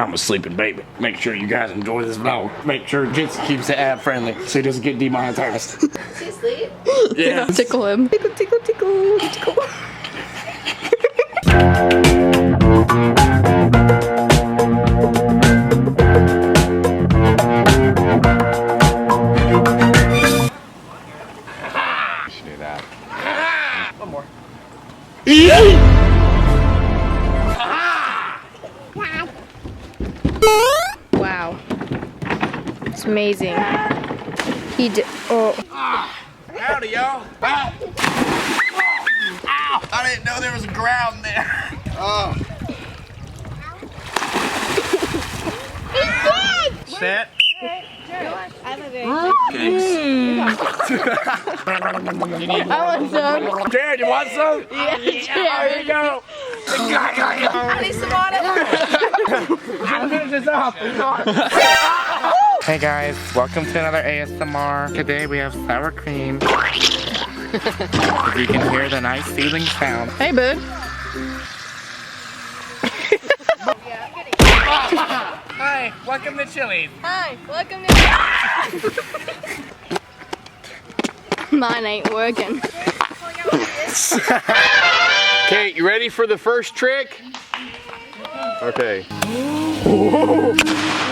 I'm a sleeping baby. Make sure you guys enjoy this vlog. Make sure Jensen keeps it ad friendly so he doesn't get demonetized. Is he asleep? Yeah. Tickle him. Tickle, tickle, tickle, tickle. One more. Wow. It's amazing. He did. Oh. Howdy, y'all. Ow. I didn't know there was a ground there. Oh. Set. I'm a very I want some. Jared, you want some? Yeah, There you go. I need some water. Finish this off. Hey guys, welcome to another ASMR. Today we have sour cream. If you can hear the nice soothing sound. Hey, bud. Hi, welcome to Chili's. Hi, welcome to. Mine ain't working. Okay, you ready for the first trick? Okay.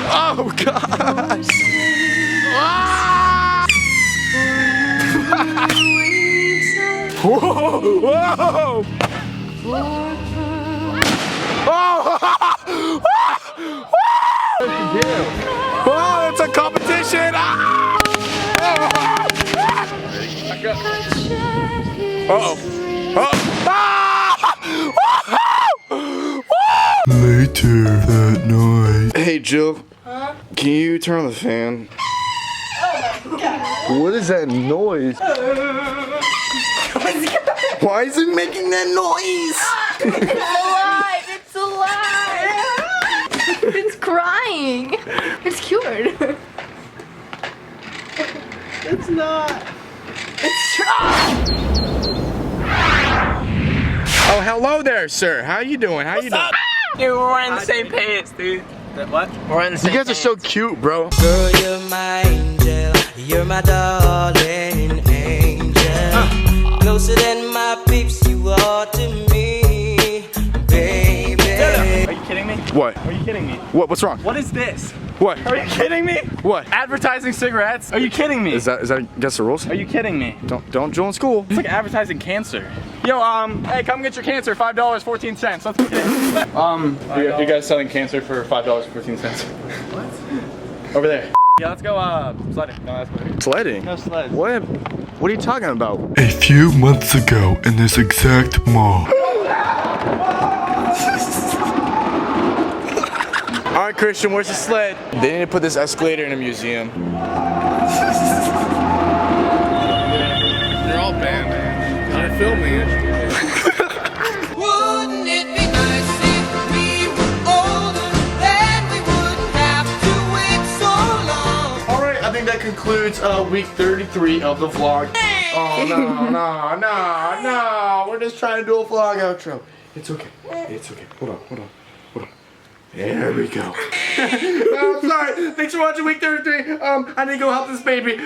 Oh gosh! Whoa! Whoa! Oh, it's a competition! Uh-oh. Later that night. Hey, Jill. Can you turn on the fan? What is that noise? Why is it making that noise? It's alive! It's alive! It's crying! It's cured! It's not. Oh, hello there, sir. How you doing? How you doing? Dude, we're wearing the same pants, dude. What? We're wearing the same You guys are so cute, bro. Girl, you're my angel, you're my darling angel. Closer than my peeps, you are to me, baby. Are you kidding me? What? Are you kidding me? What? What's wrong? What is this? What? Are you kidding me? What? Advertising cigarettes? Are you kidding me? Is that against the rules? Are you kidding me? Don't join school. It's like advertising cancer. Yo, hey, come get your cancer, $5.14. Let's get it. You guys selling cancer for $5.14? What? Over there. Yeah, let's go sledding. No, that's good. Sledding? No sleds. What? What are you talking about? A few months ago in this exact mall. All right, Christian, where's the sled? They need to put this escalator in a museum. They're all banned. They're filming it. Wouldn't it be nice if we were older, then we wouldn't have to wait so long? All right, I think that concludes week 33 of the vlog. Oh, no. We're just trying to do a vlog outro. It's okay. It's okay. Hold on. There we go. I'm sorry. Thanks for watching week 33. I need to go help this baby.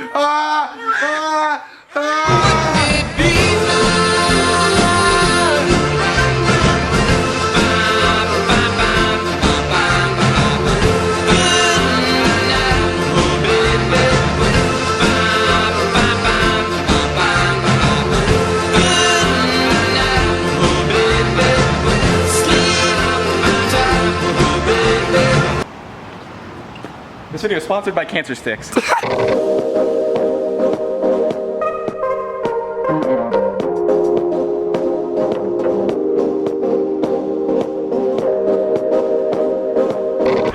This video is sponsored by Cancer Sticks.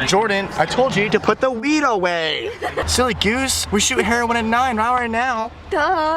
Jordan, I told you to put the weed away. Silly goose. We shoot heroin at 9 right now. Duh.